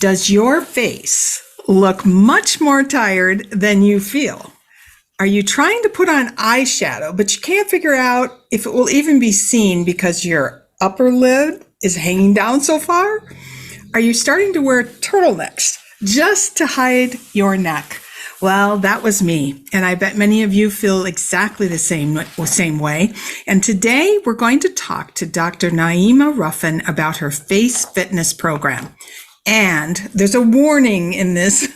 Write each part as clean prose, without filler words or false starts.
Does your face look much more tired than you feel? Are you trying to put on eyeshadow, but you can't figure out if it will even be seen because your upper lid is hanging down so far? Are you starting to wear turtlenecks just to hide your neck? Well, that was me, and I bet many of you feel exactly the same way. And today we're going to talk to Dr. Naeemah Ruffin about her face fitness program. And there's a warning in this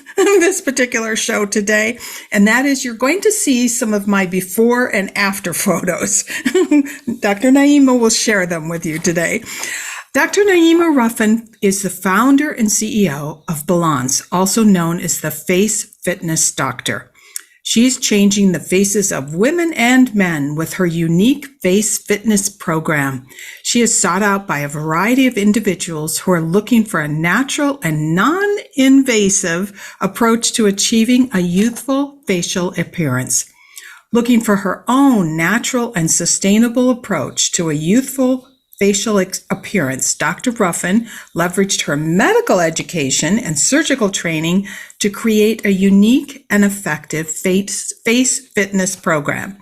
particular show today, and that is you're going to see some of my before and after photos. Dr. Naeemah will share them with you today. Dr. Naeemah Ruffin is the founder and CEO of Balance, also known as the Face Fitness Doctor. She's changing the faces of women and men with her unique face fitness program. She is sought out by a variety of individuals who are looking for a natural and non-invasive approach to achieving a youthful facial appearance. Looking for her own natural and sustainable approach to a youthful facial appearance, Dr. Ruffin leveraged her medical education and surgical training to create a unique and effective face fitness program.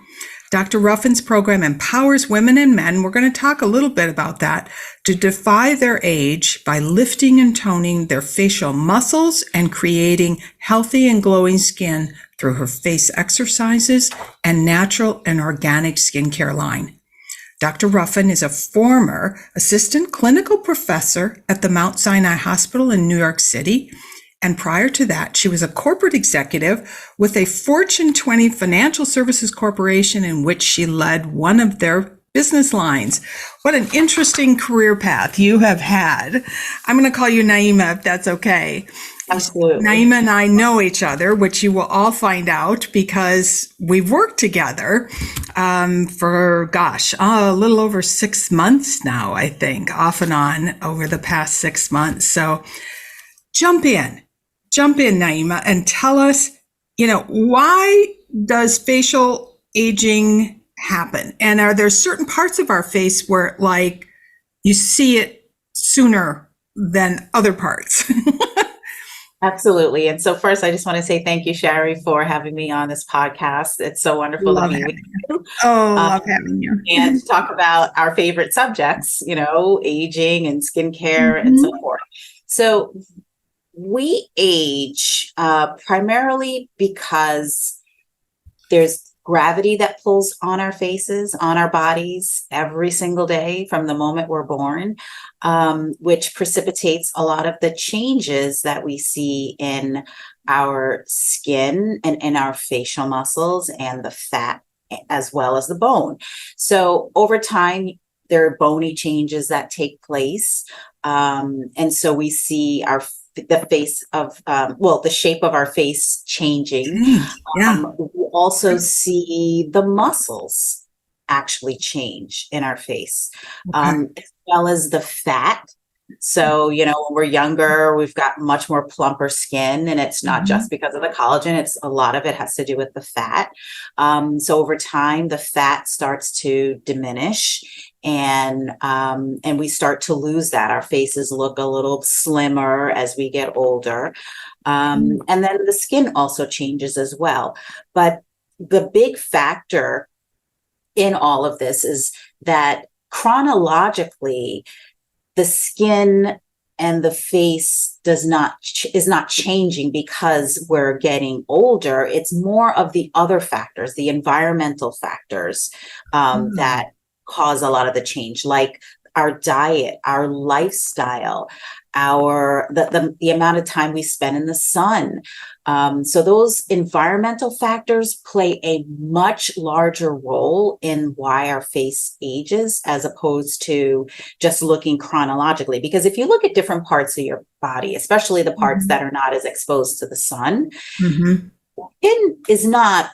Dr. Ruffin's program empowers women and men, we're going to talk a little bit about that, to defy their age by lifting and toning their facial muscles and creating healthy and glowing skin through her face exercises and natural and organic skincare line. Dr. Ruffin is a former assistant clinical professor at the Mount Sinai Hospital in New York City. And prior to that, she was a corporate executive with a Fortune 20 financial services corporation in which she led one of their business lines. What an interesting career path you have had. I'm going to call you Naeemah, if that's okay. Absolutely. Naeemah and I know each other, which you will all find out because we've worked together for, a little over 6 months now, I think, off and on over the past 6 months. So jump in, Naeemah, and tell us, why does facial aging happen? And are there certain parts of our face where, like, you see it sooner than other parts? Absolutely. And so first, I just want to say thank you, Sharri, for having me on this podcast. It's so wonderful to be with you. Love having you. And to talk about our favorite subjects, aging and skincare and so forth. So we age primarily because there's gravity that pulls on our faces, on our bodies every single day from the moment we're born, which precipitates a lot of the changes that we see in our skin and in our facial muscles and the fat as well as the bone. So over time, there are bony changes that take place. And so we see the shape of our face changing. We also see the muscles actually change in our face, as well as the fat. So, when we're younger, we've got much more plumper skin, and it's not just because of the collagen. It's a lot of it has to do with the fat. So over time, the fat starts to diminish, and we start to lose that. Our faces look a little slimmer as we get older. And then the skin also changes as well. But the big factor in all of this is that chronologically, the skin and the face is not changing because we're getting older. It's more of the other factors, the environmental factors that cause a lot of the change, like our diet, our lifestyle, the amount of time we spend in the sun. So those environmental factors play a much larger role in why our face ages, as opposed to just looking chronologically. Because if you look at different parts of your body, especially the parts that are not as exposed to the sun, skin is not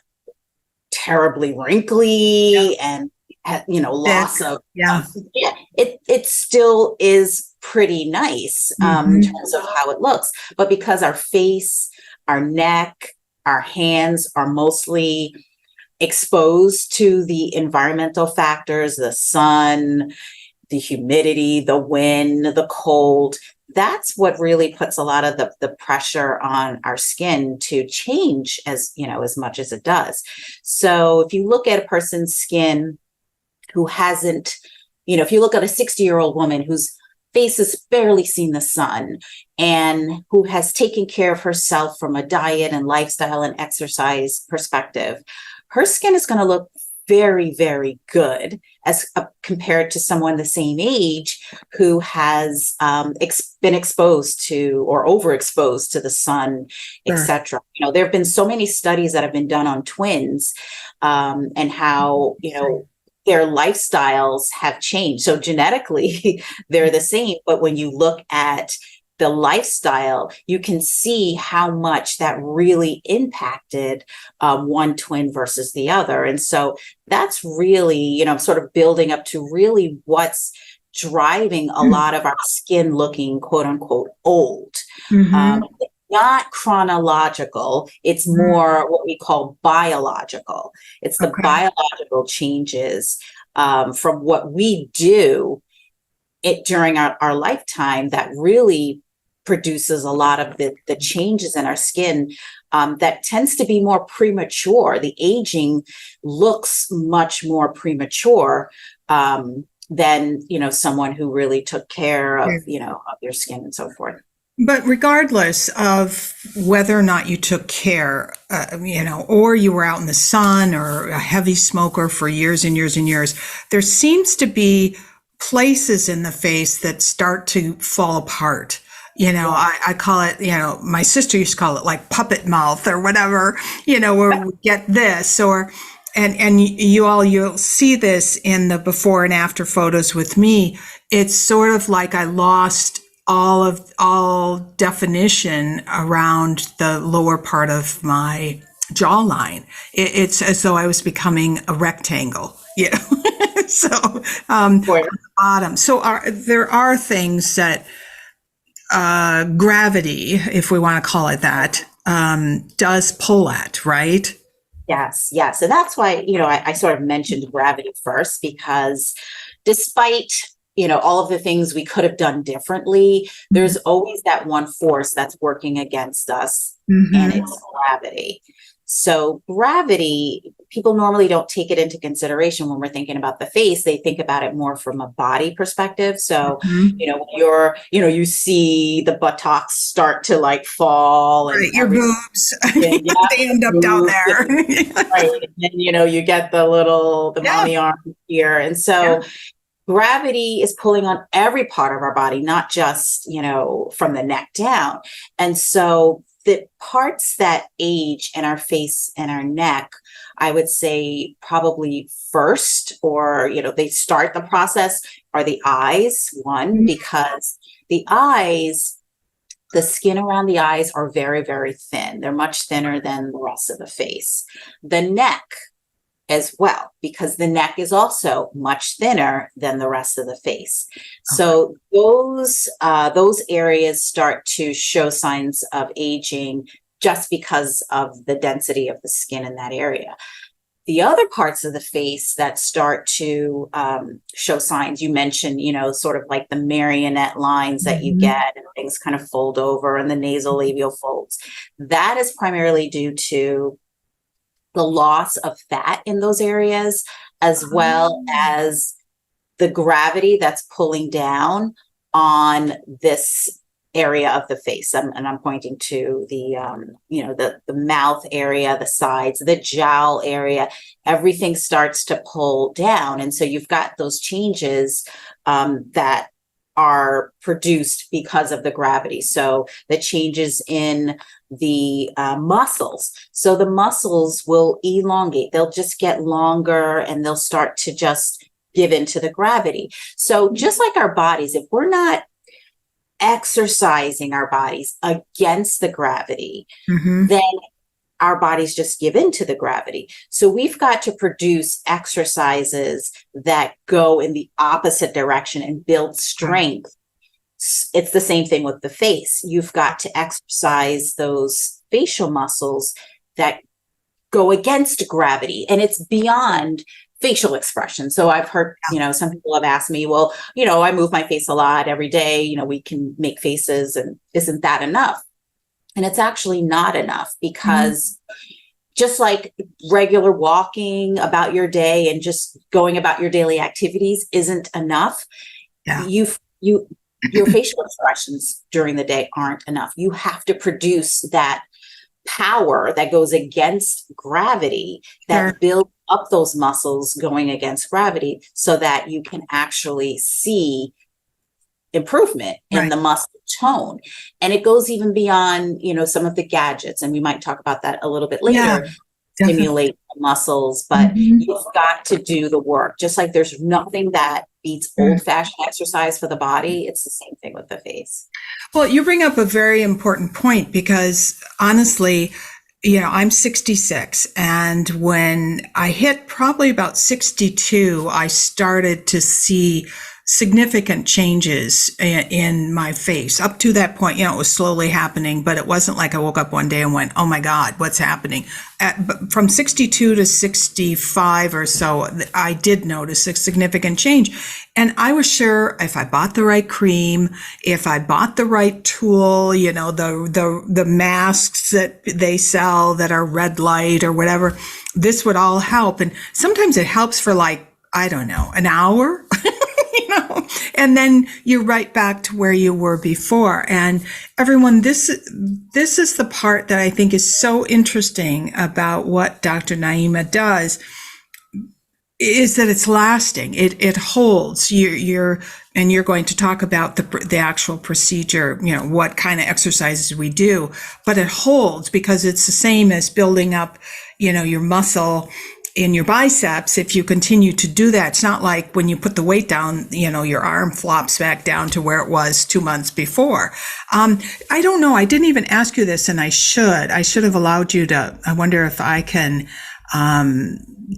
terribly wrinkly and loss of it still is pretty nice in terms of how it looks. But because our face, our neck, our hands are mostly exposed to the environmental factors, the sun, the humidity, the wind, the cold, that's what really puts a lot of the pressure on our skin to change as, as much as it does. So if you look at a person's skin who hasn't, if you look at a 60-year-old woman whose face has barely seen the sun and who has taken care of herself from a diet and lifestyle and exercise perspective, her skin is going to look very, very good as compared to someone the same age who has been exposed to or overexposed to the sun, etc. There have been so many studies that have been done on twins and how, their lifestyles have changed. So genetically, they're the same. But when you look at the lifestyle, you can see how much that really impacted one twin versus the other. And so that's really, sort of building up to really what's driving a lot of our skin looking, quote unquote, old. Not chronological. It's more what we call biological. It's the biological changes from what we do during our lifetime that really produces a lot of the changes in our skin that tends to be more premature. The aging looks much more premature than, someone who really took care of, of their skin and so forth. But regardless of whether or not you took care, or you were out in the sun or a heavy smoker for years and years and years, there seems to be places in the face that start to fall apart. I call it, my sister used to call it like puppet mouth or whatever, where we get this and you'll see this in the before and after photos with me. It's sort of like I lost all definition around the lower part of my jawline. It's as though I was becoming a rectangle, so bottom. So there are things that gravity, if we want to call it that, does pull at, right? Yes. And that's why, I sort of mentioned gravity first, because despite all of the things we could have done differently, there's always that one force that's working against us, and it's gravity. So gravity, people normally don't take it into consideration when we're thinking about the face. They think about it more from a body perspective. So, you see the buttocks start to like fall, and your boobs, they end up down there. Right. And you get the mommy arm here. And so gravity is pulling on every part of our body, not just, from the neck down. And so the parts that age in our face and our neck, I would say probably first, or, they start the process, are the eyes, because the eyes, the skin around the eyes are very, very thin. They're much thinner than the rest of the face. The neck as well, because the neck is also much thinner than the rest of the face. So those areas start to show signs of aging just because of the density of the skin in that area. The other parts of the face that start to show signs, you mentioned, sort of like the marionette lines that you get, and things kind of fold over, and the nasolabial folds. That is primarily due to the loss of fat in those areas, as well as the gravity that's pulling down on this area of the face. And I'm pointing to the mouth area, the sides, the jowl area. Everything starts to pull down. And so you've got those changes that are produced because of the gravity. So the changes in the muscles. So the muscles will elongate. They'll just get longer, and they'll start to just give into the gravity. So just like our bodies, if we're not exercising our bodies against the gravity, then our bodies just give into the gravity. So we've got to produce exercises that go in the opposite direction and build strength. It's the same thing with the face. You've got to exercise those facial muscles that go against gravity. And it's beyond facial expression. So I've heard, some people have asked me, well, I move my face a lot every day, we can make faces, and isn't that enough? And it's actually not enough, because just like regular walking about your day and just going about your daily activities isn't enough. Yeah. Your facial expressions during the day aren't enough. You have to produce that power that goes against gravity, that builds up those muscles going against gravity, so that you can actually see improvement in the muscle tone. And it goes even beyond, some of the gadgets, and we might talk about that a little bit later. Stimulate the muscles, but you've got to do the work. Just like there's nothing that beats old-fashioned exercise for the body, it's the same thing with the face. Well, you bring up a very important point, because honestly, I'm 66, and when I hit probably about 62, I started to see significant changes in my face. Up to that point, it was slowly happening, but it wasn't like I woke up one day and went, oh my God, what's happening? From 62 to 65 or so, I did notice a significant change. And I was sure if I bought the right cream, if I bought the right tool, the masks that they sell that are red light or whatever, this would all help. And sometimes it helps for I don't know, an hour. And then you're right back to where you were before. And everyone, this is the part that I think is so interesting about what Dr. Naeemah does, is that it's lasting. It holds. You're going to talk about the actual procedure, what kind of exercises we do, but it holds because it's the same as building up, your muscle in your biceps. If you continue to do that, it's not like when you put the weight down, your arm flops back down to where it was 2 months before. I don't know. I didn't even ask you this, and I should have allowed you to. I wonder if I can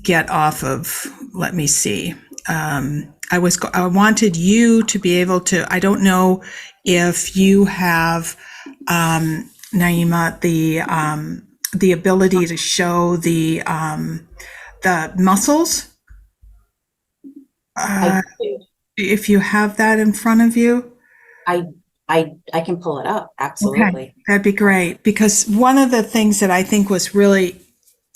get off of, let me see. I wanted you to be able to, I don't know if you have, Naeemah, the ability to show the muscles. If you have that in front of you. I can pull it up. Absolutely. Okay. That'd be great, because one of the things that I think was really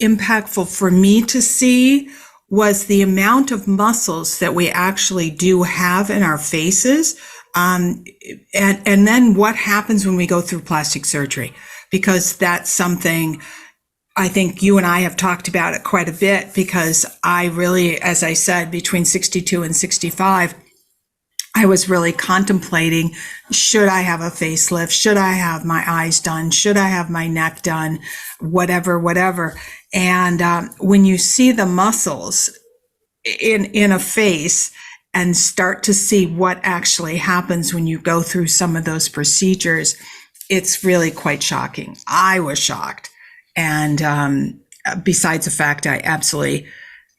impactful for me to see was the amount of muscles that we actually do have in our faces. And then what happens when we go through plastic surgery, because that's something I think you and I have talked about it quite a bit, because I really, as I said, between 62 and 65, I was really contemplating, should I have a facelift? Should I have my eyes done? Should I have my neck done? Whatever. And when you see the muscles in a face and start to see what actually happens when you go through some of those procedures, it's really quite shocking. I was shocked. And besides the fact I absolutely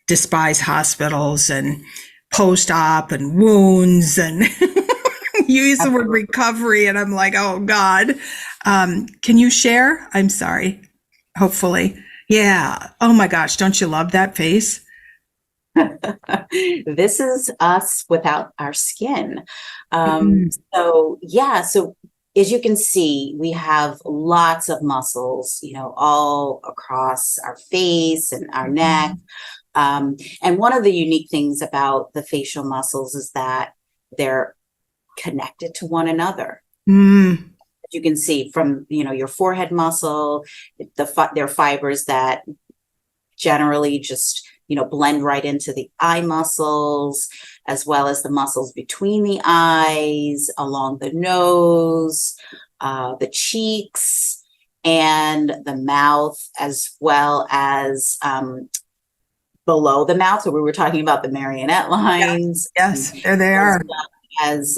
despise hospitals and post-op and wounds, and you use the word recovery, and I'm like, oh God. Can you share? I'm sorry. Hopefully. Yeah. Oh my gosh. Don't you love that face? This is us without our skin. So as you can see, we have lots of muscles, all across our face and our neck. And one of the unique things about the facial muscles is that they're connected to one another. As you can see from, your forehead muscle, they're fibers that generally just, blend right into the eye muscles, as well as the muscles between the eyes, along the nose, the cheeks, and the mouth, as well as below the mouth. So we were talking about the marionette lines. Yes, there they are. As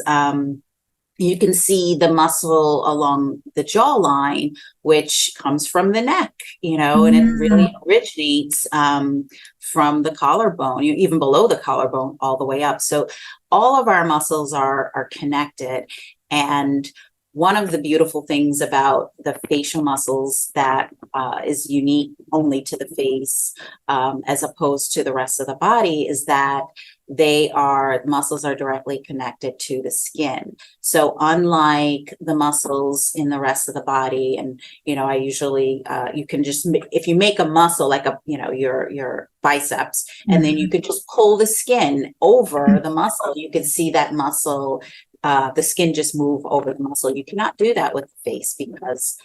you can see the muscle along the jawline, which comes from the neck, and it really originates from the collarbone, even below the collarbone, all the way up. So all of our muscles are connected. And one of the beautiful things about the facial muscles that is unique only to the face, as opposed to the rest of the body, is that muscles are directly connected to the skin. So unlike the muscles in the rest of the body, and, I usually, you can just, if you make a muscle, like your biceps, and then you could just pull the skin over the muscle, you can see that muscle, the skin just move over the muscle. You cannot do that with the face because,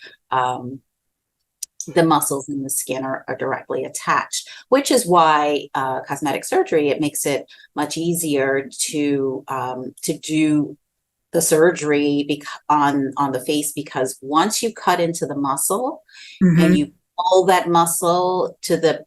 the muscles in the skin are directly attached, which is why cosmetic surgery, it makes it much easier to do the surgery on the face, because once you cut into the muscle and you pull that muscle to the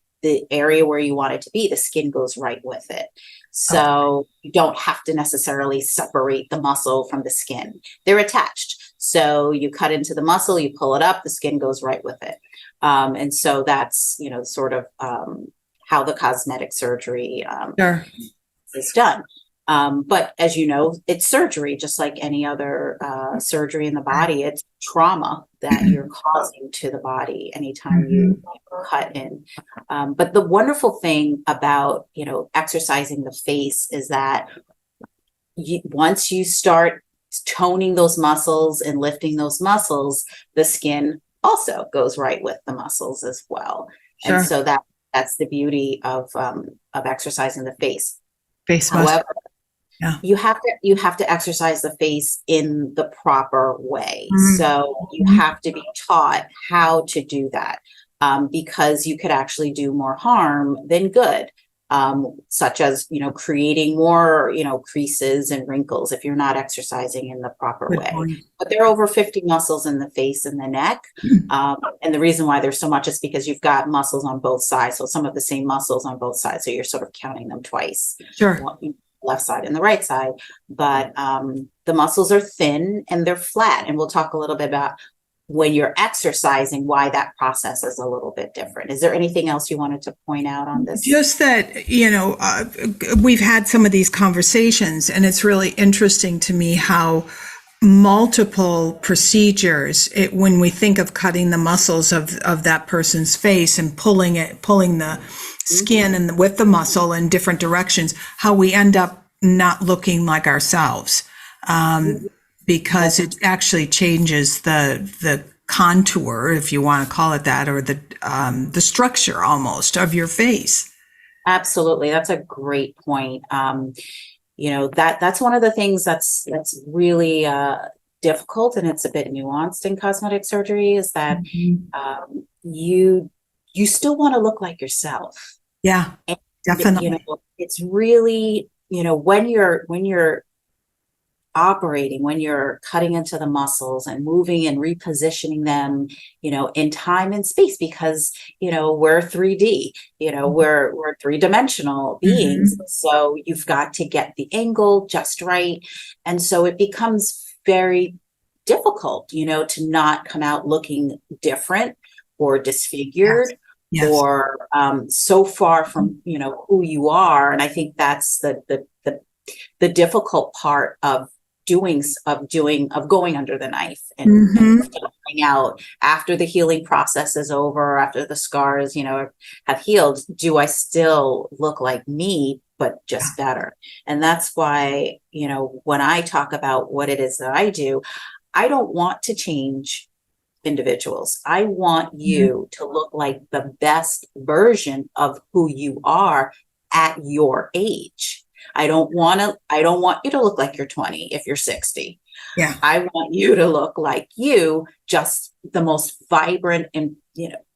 area where you want it to be, the skin goes right with it. So you don't have to necessarily separate the muscle from the skin. They're attached. So you cut into the muscle, you pull it up, the skin goes right with it. And so that's, sort of how the cosmetic surgery is done. But as you know, it's surgery, just like any other surgery in the body. It's trauma that you're causing to the body anytime you cut in. But the wonderful thing about, exercising the face is that once you start toning those muscles and lifting those muscles, the skin also goes right with the muscles as well. Sure. And so that's the beauty of exercising the face. However, you have to exercise the face in the proper way. So you have to be taught how to do that, because you could actually do more harm than good. Such as, creating more, creases and wrinkles if you're not exercising in the proper way. But there are over 50 muscles in the face and the neck. And the reason why there's so much is because you've got muscles on both sides. So some of the same muscles on both sides. So you're sort of counting them twice. Sure. Left side and the right side. But the muscles are thin and they're flat. And we'll talk a little bit about when you're exercising, why that process is a little bit different. Is there anything else you wanted to point out on this? Just that, we've had some of these conversations, and it's really interesting to me how multiple procedures, when we think of cutting the muscles of that person's face and pulling the skin and with the muscle in different directions, how we end up not looking like ourselves. Because it actually changes the contour, if you want to call it that, or the structure almost of your face. Absolutely, that's a great point. That's one of the things that's really difficult, and it's a bit nuanced in cosmetic surgery, is that you still want to look like yourself. Yeah, and, definitely. It's really, when you're operating, when you're cutting into the muscles and moving and repositioning them, in time and space, because, we're 3D, we're three-dimensional beings. So you've got to get the angle just right. And so it becomes very difficult, to not come out looking different or disfigured. Yes. Or so far from, who you are. And I think that's the difficult part of going under the knife and finding out after the healing process is over, after the scars, have healed, do I still look like me, but just better? And that's why, when I talk about what it is that I do, I don't want to change individuals. I want you to look like the best version of who you are at your age. I don't want you to look like you're 20 if you're 60. Yeah. I want you to look like you, just the most vibrant and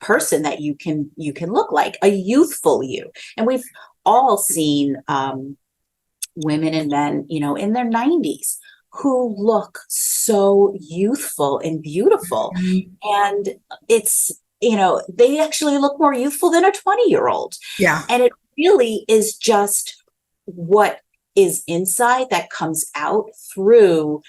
person that you can look like, a youthful you. And we've all seen women and men, in their 90s who look so youthful and beautiful. And it's, they actually look more youthful than a 20-year-old. Yeah. And it really is just what is inside that comes out through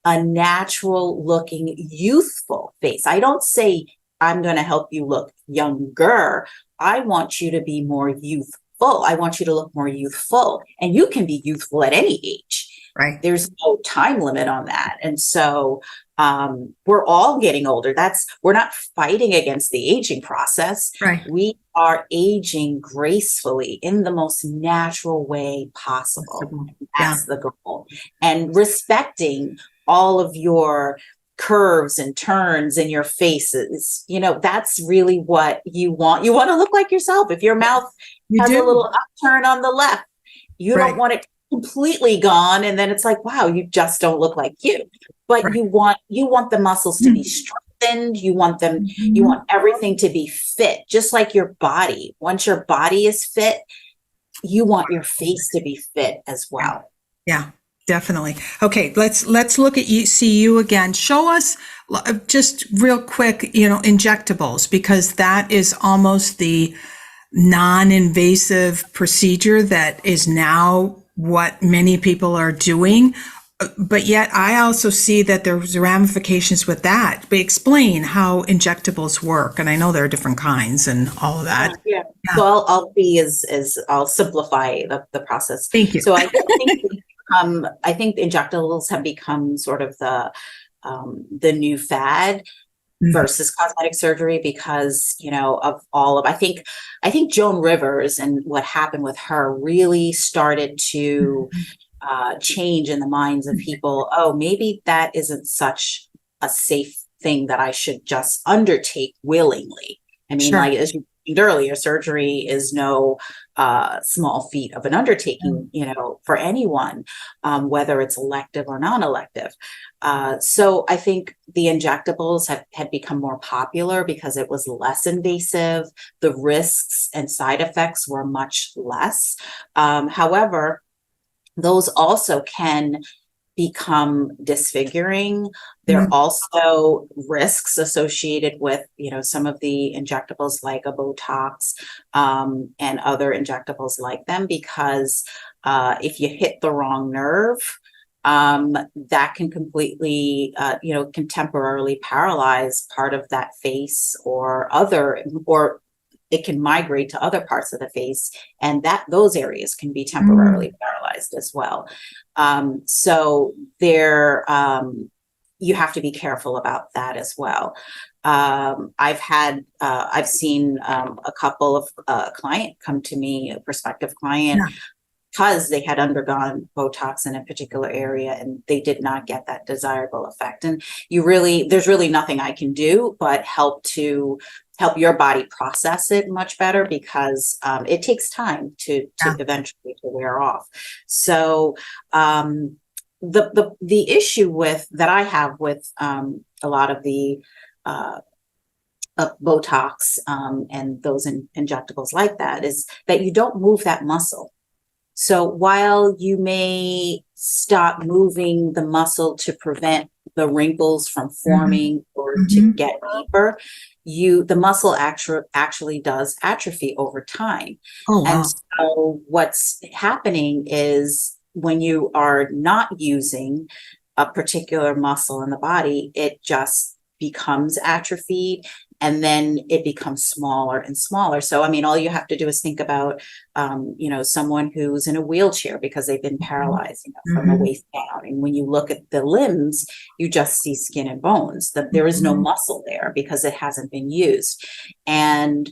a natural looking youthful face. I don't say I'm going to help you look younger. I want you to be more youthful. I want you to look more youthful, and you can be youthful at any age. Right. There's no time limit on that. And so we're all getting older. We're not fighting against the aging process. Right. We are aging gracefully in the most natural way possible. Yeah. That's the goal. And respecting all of your curves and turns in your faces, that's really what you want. You want to look like yourself. If your mouth has a little upturn on the left, you don't want it completely gone, and then it's like, wow, you just don't look like you. But you want the muscles to be strengthened. You want everything to be fit, just like your body. Once your body is fit, you want your face to be fit as well. Yeah, definitely. Okay, let's look at you again. Show us just real quick, injectables, because that is almost the non-invasive procedure that is now what many people are doing. But yet I also see that there's ramifications with that. But explain how injectables work. And I know there are different kinds and all of that. Yeah. So I'll simplify the process. Thank you. So I think injectables have become sort of the new fad versus cosmetic surgery, because of all of I think Joan Rivers and what happened with her really started to change in the minds of people. Oh, maybe that isn't such a safe thing that I should just undertake willingly. I mean, like as you mentioned earlier, surgery is no small feat of an undertaking, for anyone, whether it's elective or non-elective. So I think the injectables had become more popular because it was less invasive. The risks and side effects were much less. However, those also can become disfiguring. There are also risks associated with, some of the injectables like a Botox and other injectables like them, because if you hit the wrong nerve, that can completely, can temporarily paralyze part of that face or it can migrate to other parts of the face, and those areas can be temporarily paralyzed as well. So you have to be careful about that as well. I've seen a couple of client come to me, a prospective client, because they had undergone Botox in a particular area and they did not get that desirable effect. And there's really nothing I can do but help your body process it much better, because it takes time to eventually to wear off. So the issue that I have with a lot of the Botox and those injectables like that is that you don't move that muscle. So while you may stop moving the muscle to prevent the wrinkles from forming or to get deeper, the muscle actually does atrophy over time. Oh, wow. And so what's happening is when you are not using a particular muscle in the body, it just becomes atrophied, and then it becomes smaller and smaller. So, I mean, all you have to do is think about, someone who's in a wheelchair because they've been paralyzed from the waist down. And when you look at the limbs, you just see skin and bones. There is no muscle there because it hasn't been used. And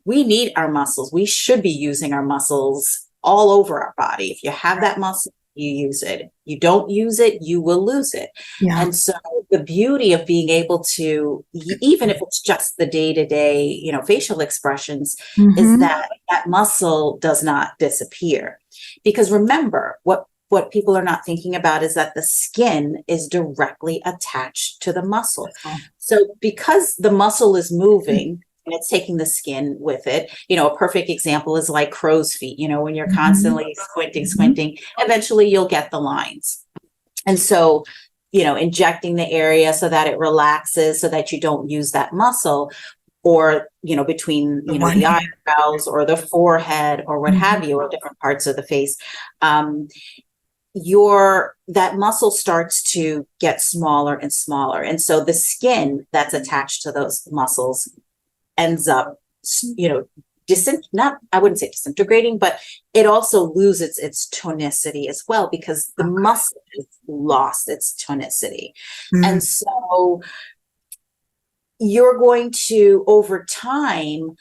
we need our muscles. We should be using our muscles all over our body. If you have that muscle, you use it. You don't use it, you will lose it. Yeah. And so the beauty of being able to, even if it's just the day-to-day, facial expressions, is that muscle does not disappear. Because remember, what people are not thinking about is that the skin is directly attached to the muscle. So because the muscle is moving, and it's taking the skin with it. A perfect example is like crow's feet. When you're constantly squinting, eventually you'll get the lines. And so, injecting the area so that it relaxes, so that you don't use that muscle, or, between, the eyebrows or the forehead or what have you, or different parts of the face, that muscle starts to get smaller and smaller. And so the skin that's attached to those muscles ends up, not, I wouldn't say disintegrating, but it also loses its tonicity as well, because the muscle has lost its tonicity. And so you're going to, over time,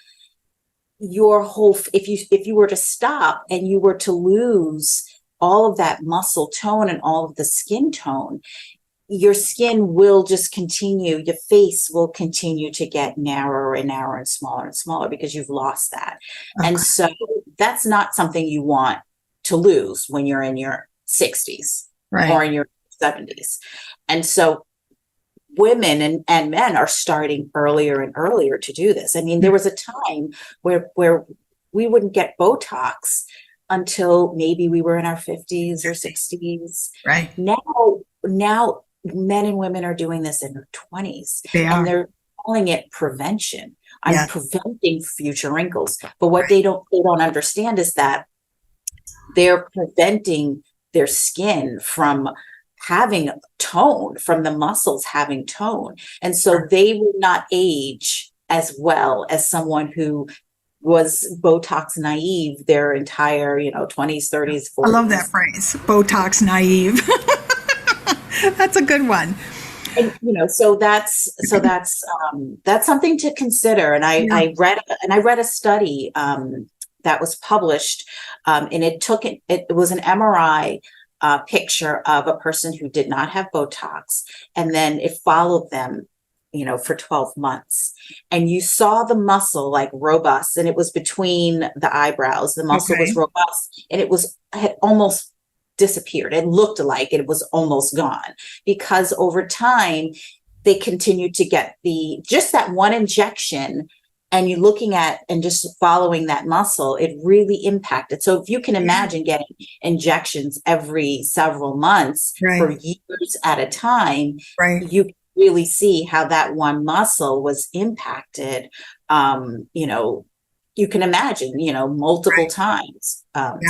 your whole, if you were to stop and you were to lose all of that muscle tone and all of the skin tone, your skin will just continue, your face will continue to get narrower and narrower and smaller because you've lost that. Okay. And so that's not something you want to lose when you're in your 60s or in your 70s. And so women and men are starting earlier and earlier to do this. I mean, there was a time where we wouldn't get Botox until maybe we were in our 50s or 60s. Right. Now men and women are doing this in their 20s. And they're calling it prevention. I'm preventing future wrinkles. But what they don't understand is that they're preventing their skin from having tone, from the muscles having tone. And so they will not age as well as someone who was Botox naive their entire, 20s, 30s, 40s. I love that phrase, Botox naive. That's a good one. And so that's something to consider. And I read a study that was published, and it was an MRI picture of a person who did not have Botox, and then it followed them, for 12 months, and you saw the muscle like robust, and it was between the eyebrows. The muscle was robust, and it had almost disappeared. It looked like it was almost gone, because over time they continued to get just that one injection, and you're looking at and just following that muscle, it really impacted. So if you can imagine getting injections every several months for years at a time, you can really see how that one muscle was impacted. You can imagine, multiple times.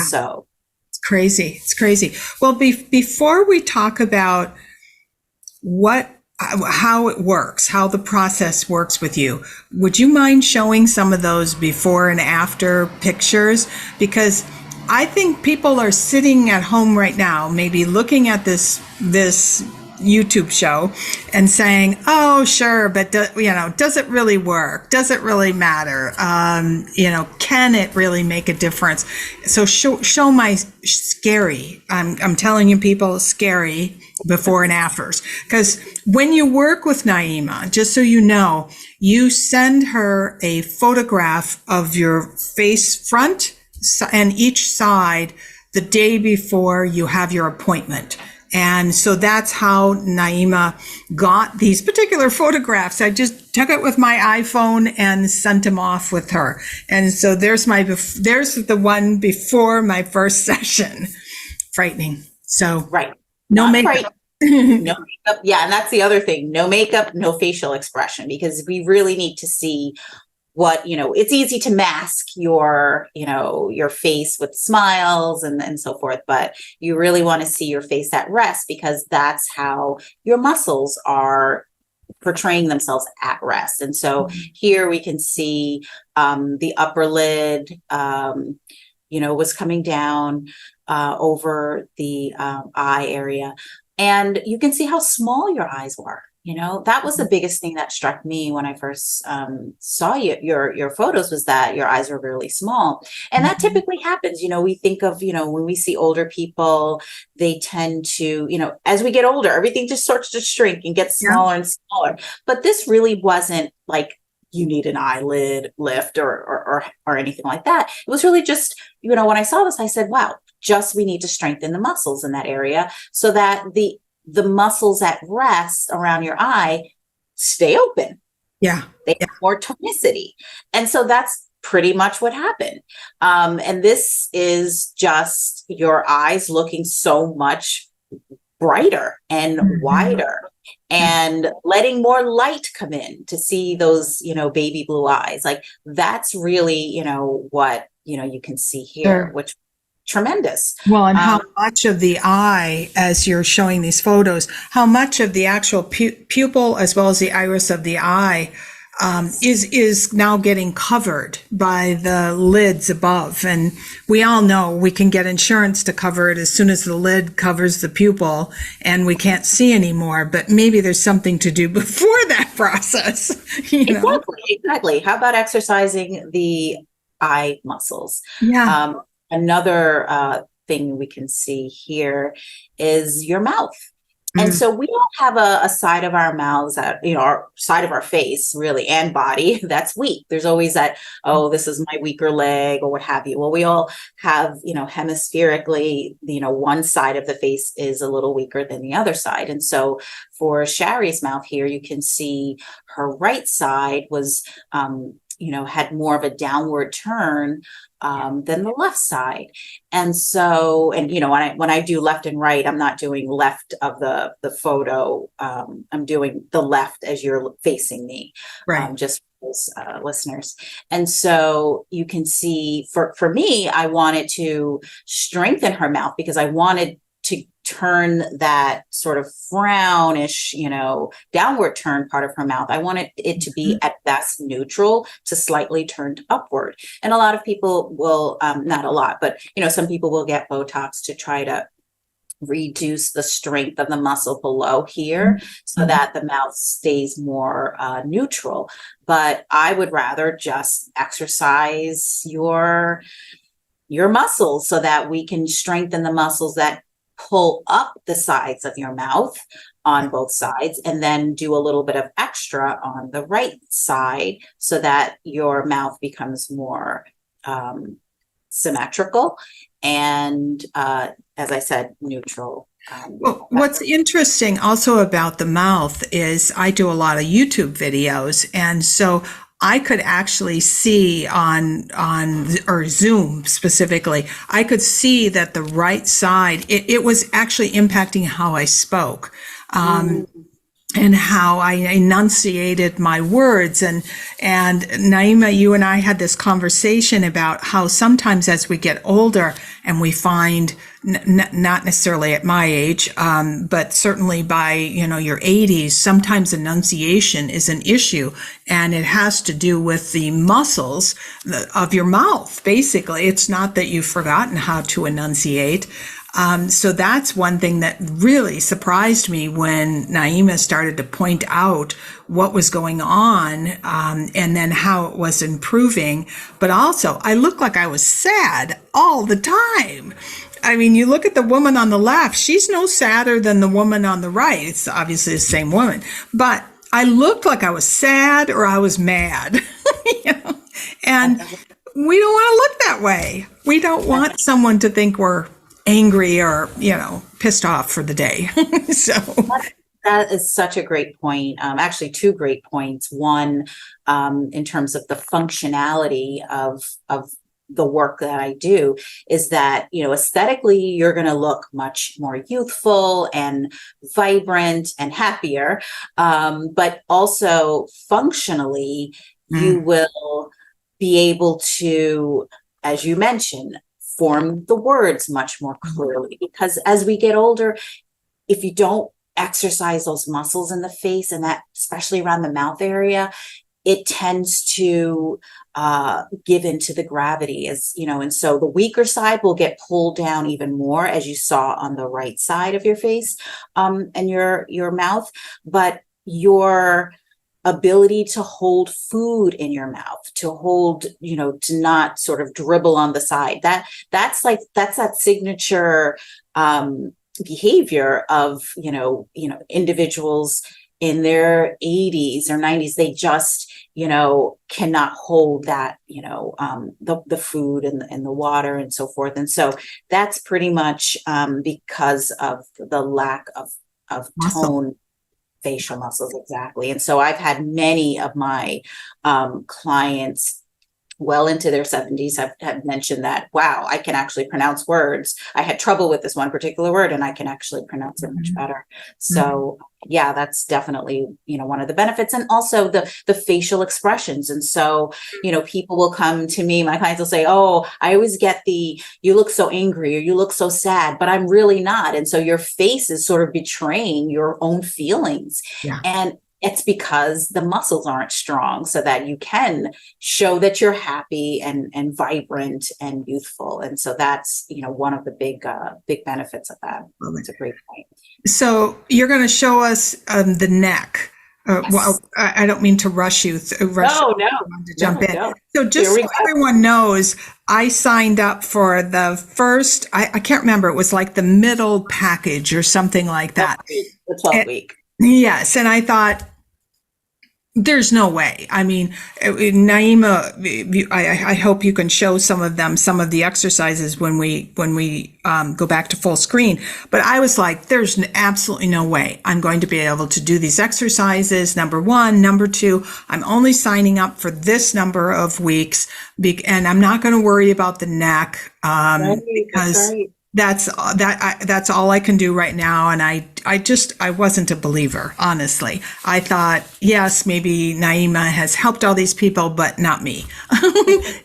So it's crazy. It's crazy. Well, before we talk about how it works, how the process works with you, would you mind showing some of those before and after pictures? Because I think people are sitting at home right now, maybe looking at this YouTube show and saying, "Oh, sure, but does it really work? Does it really matter? Can it really make a difference?" So show my scary. I'm telling you, people, scary before and afters. Because when you work with Naeemah, just so you know, you send her a photograph of your face front and each side the day before you have your appointment. And so that's how Naeemah got these particular photographs. I just took it with my iPhone and sent them off with her. And so there's the one before my first session. Frightening. So no makeup. No makeup. Yeah. And that's the other thing. No makeup, no facial expression, because we really need to see what, it's easy to mask your face with smiles and so forth, but you really want to see your face at rest, because that's how your muscles are portraying themselves at rest. And so here we can see the upper lid, was coming down over the eye area. And you can see how small your eyes were. That was the biggest thing that struck me when I first saw your photos, was that your eyes were really small. And that typically happens. We think of, when we see older people, they tend to, as we get older, everything just starts to shrink and get smaller and smaller. But this really wasn't like you need an eyelid lift or anything like that. It was really just, when I saw this, I said, wow, we need to strengthen the muscles in that area so that the muscles at rest around your eye stay open. Yeah. They have more tonicity. And so that's pretty much what happened. And this is just your eyes looking so much brighter and wider, and letting more light come in to see those, baby blue eyes. Like that's really, what, you can see here, which tremendous. Well, and how much of the eye, as you're showing these photos, how much of the actual pupil as well as the iris of the eye is now getting covered by the lids above. And we all know we can get insurance to cover it as soon as the lid covers the pupil and we can't see anymore. But maybe there's something to do before that process, you know? Exactly. How about exercising the eye muscles? Yeah. Another thing we can see here is your mouth. And Mm. so we all have a side of our mouths that, our side of our face really and body that's weak. There's always that, oh, this is my weaker leg or what have you. Well, we all have, hemispherically, one side of the face is a little weaker than the other side. And so for Sharri's mouth here, you can see her right side was, had more of a downward turn than the left side. And so, when I do left and right, I'm not doing left of the photo. I'm doing the left as you're facing me, Right. just for those listeners. And so you can see for me, I wanted to strengthen her mouth because I wanted to turn that sort of frownish, downward turn part of her mouth. I wanted it to be at best neutral to slightly turned upward. And a lot of people will, not a lot, but, some people will get Botox to try to reduce the strength of the muscle below here so that the mouth stays more neutral. But I would rather just exercise your muscles so that we can strengthen the muscles that pull up the sides of your mouth on both sides, and then do a little bit of extra on the right side so that your mouth becomes more symmetrical and, as I said, neutral. Well, what's interesting also about the mouth is I do a lot of YouTube videos, and so I could actually see on or Zoom specifically, I could see that the right side, it was actually impacting how I spoke. And how I enunciated my words. And Naeemah, you and I had this conversation about how sometimes as we get older and we find, not necessarily at my age, but certainly by, your 80s, sometimes enunciation is an issue. And it has to do with the muscles of your mouth, basically. It's not that you've forgotten how to enunciate. So that's one thing that really surprised me when Naeemah started to point out what was going on, and then how it was improving. But also, I looked like I was sad all the time. I mean, you look at the woman on the left, she's no sadder than the woman on the right. It's obviously the same woman. But I looked like I was sad or I was mad. And we don't want to look that way. We don't want someone to think we're angry or, pissed off for the day. So that is such a great point. Actually, two great points. One, in terms of the functionality of the work that I do, is that, aesthetically, you're going to look much more youthful and vibrant and happier. But also functionally, you will be able to, as you mentioned, form the words much more clearly, because as we get older, if you don't exercise those muscles in the face, and that especially around the mouth area, it tends to give into the gravity, and so the weaker side will get pulled down even more, as you saw on the right side of your face, and your mouth. But your ability to hold food in your mouth, to hold, to not sort of dribble on the side. That's that signature behavior of, individuals in their 80s or 90s. They just, cannot hold that, the food and the water and so forth. And so that's pretty much because of the lack of tone. Facial muscles, exactly. And so I've had many of my clients well into their 70s have mentioned that, wow, I can actually pronounce words. I had trouble with this one particular word and I can actually pronounce it much better. So yeah, that's definitely, one of the benefits, and also the facial expressions. And so, people will come to me, my clients will say, oh, I always get you look so angry or you look so sad, but I'm really not. And so your face is sort of betraying your own feelings. Yeah. And it's because the muscles aren't strong, so that you can show that you're happy and vibrant and youthful. And so that's, one of the big benefits of that. It's a great point. So you're going to show us the neck. Yes. Well, I don't mean to rush you. No, to jump in. no. So just so everyone knows, I signed up for the first, I can't remember, it was like the middle package or something like that. The 12 week. Yes. And I thought, there's no way. I mean, Naeemah, I hope you can show some of the exercises when we go back to full screen. But I was like, there's absolutely no way I'm going to be able to do these exercises. Number one. Number two, I'm only signing up for this number of weeks, and I'm not going to worry about the neck because that's all I can do right now. And I wasn't a believer, honestly. I thought, yes, maybe Naeemah has helped all these people, but not me.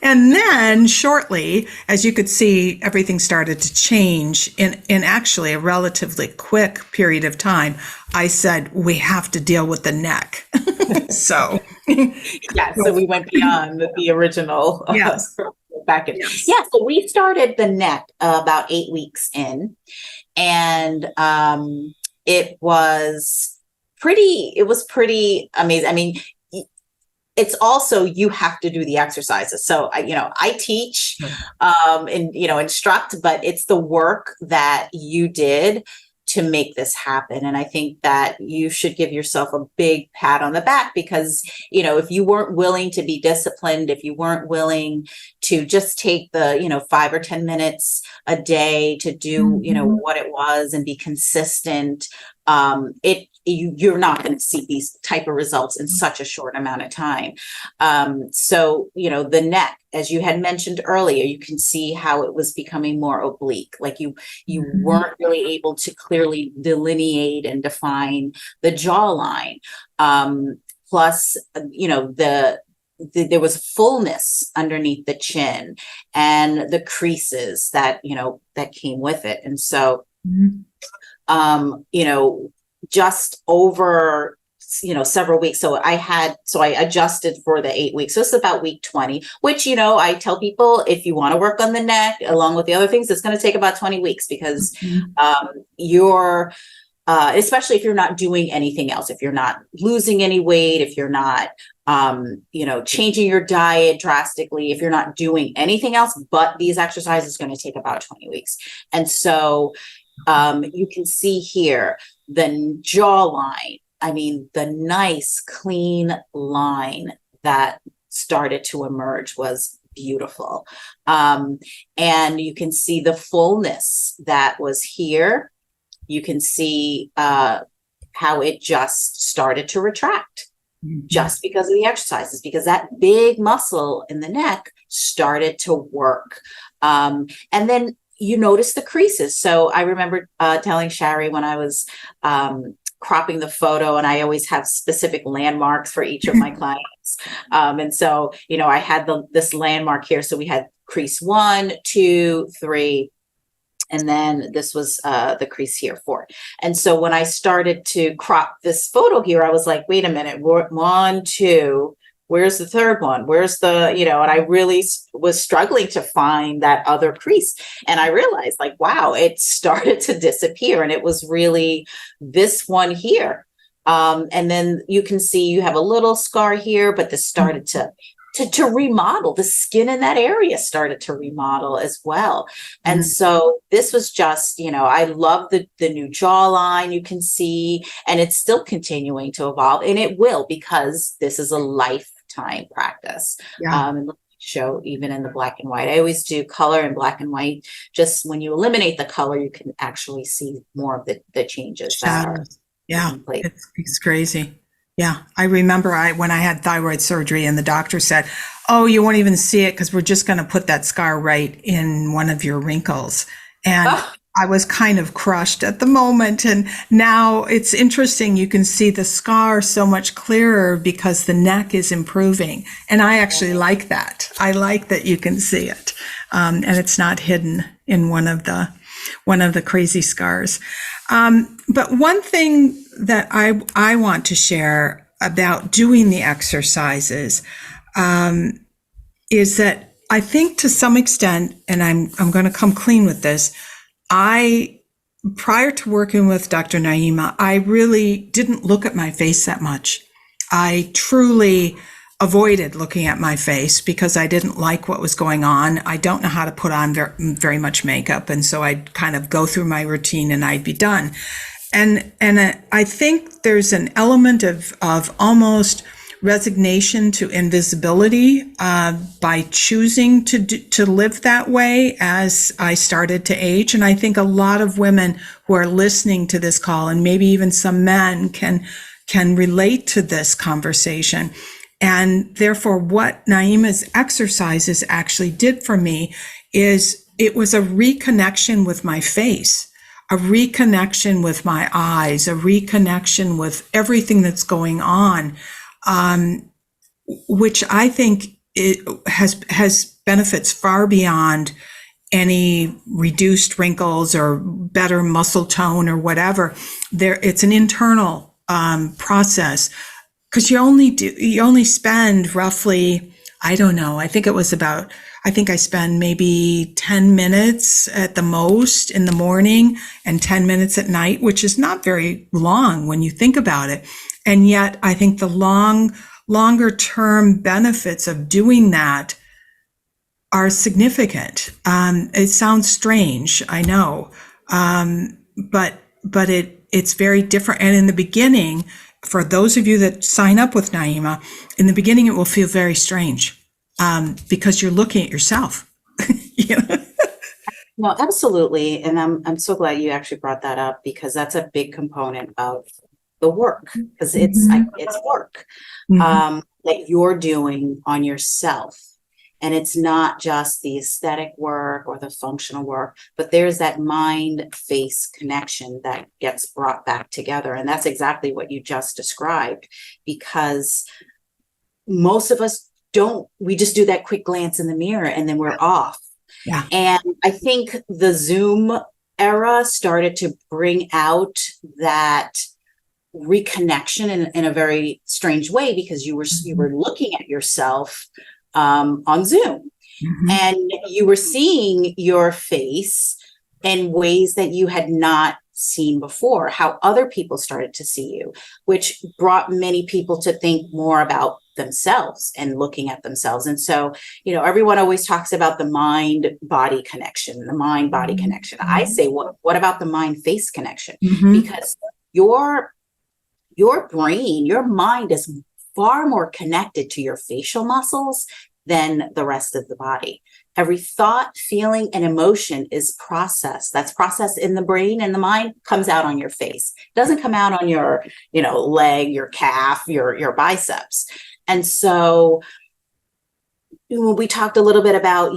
And then shortly, as you could see, everything started to change in actually a relatively quick period of time. I said, we have to deal with the neck. So we went beyond the original. Yes. Package. Yes. Yeah, so we started the neck about 8 weeks in, and it was pretty amazing. I mean, it's also, you have to do the exercises. So I teach and instruct, but it's the work that you did to make this happen. And I think that you should give yourself a big pat on the back, because, if you weren't willing to be disciplined, if you weren't willing to just take the, 5 or 10 minutes a day to do, what it was and be consistent, you're not going to see these type of results in such a short amount of time. So, the neck, as you had mentioned earlier, you can see how it was becoming more oblique. Like you weren't really able to clearly delineate and define the jawline. Plus, there was fullness underneath the chin and the creases that came with it. And so, just over, several weeks. So I adjusted for the 8 weeks. So it's about week 20, which, I tell people, if you want to work on the neck, along with the other things, it's going to take about 20 weeks, because you're, especially if you're not doing anything else, if you're not losing any weight, if you're not, changing your diet drastically, if you're not doing anything else, but these exercises, is going to take about 20 weeks. And so, you can see here the jawline. I mean, the nice, clean line that started to emerge was beautiful. And you can see the fullness that was here. You can see how it just started to retract, just because of the exercises, because that big muscle in the neck started to work. And then you notice the creases. So I remember telling Sharri when I was cropping the photo, and I always have specific landmarks for each of my clients. And so, I had this landmark here. So we had crease 1, 2, 3, and then this was the crease here, 4. And so when I started to crop this photo here, I was like, wait a minute, 1, 2. Where's the third one? Where's the, and I really was struggling to find that other crease. And I realized, like, wow, it started to disappear. And it was really this one here. And then you can see you have a little scar here, but this started to remodel. The skin in that area started to remodel as well. And so this was just, I love the new jawline you can see, and it's still continuing to evolve, and it will, because this is a lifetime practice. And show even in the black and white. I always do color and black and white. Just when you eliminate the color, you can actually see more of the changes. It's crazy. Yeah, I remember when I had thyroid surgery, and the doctor said, oh, you won't even see it because we're just going to put that scar right in one of your wrinkles. And I was kind of crushed at the moment. And now it's interesting. You can see the scar so much clearer because the neck is improving. And I actually like that. I like that you can see it. And it's not hidden in one of the crazy scars. But one thing that I want to share, about doing the exercises is that I think to some extent, and I'm going to come clean with this, prior to working with Dr. Naeemah, I really didn't look at my face that much. I truly avoided looking at my face because I didn't like what was going on. I don't know how to put on very much makeup. And so I'd kind of go through my routine and I'd be done. And I think there's an element of almost resignation to invisibility by choosing to live that way as I started to age. And I think a lot of women who are listening to this call, and maybe even some men, can relate to this conversation. And therefore, what Naeemah's exercises actually did for me is it was a reconnection with my face, a reconnection with my eyes, a reconnection with everything that's going on, which I think it has benefits far beyond any reduced wrinkles or better muscle tone or whatever. It's an internal process. Because you only spend roughly, I don't know, I think I spend maybe 10 minutes at the most in the morning and 10 minutes at night, which is not very long when you think about it. And yet I think the longer term benefits of doing that are significant. It sounds strange, I know. But it's very different. And in the beginning, for those of you that sign up with Naeemah, in the beginning, it will feel very strange because you're looking at yourself. You know? No, absolutely. And I'm so glad you actually brought that up because that's a big component of the work because it's work that you're doing on yourself. And it's not just the aesthetic work or the functional work, but there's that mind-face connection that gets brought back together. And that's exactly what you just described, because most of us we just do that quick glance in the mirror and then we're off. Yeah. And I think the Zoom era started to bring out that reconnection in a very strange way because you were looking at yourself on Zoom. And you were seeing your face in ways that you had not seen before, how other people started to see you, which brought many people to think more about themselves and looking at themselves. And so, everyone always talks about the mind-body connection, the mind-body connection. I say, what about the mind-face connection? Because your brain, your mind is far more connected to your facial muscles than the rest of the body. Every thought, feeling, and emotion is processed. That's processed in the brain and the mind comes out on your face. It doesn't come out on your, leg, your calf, your biceps. And so we talked a little bit about,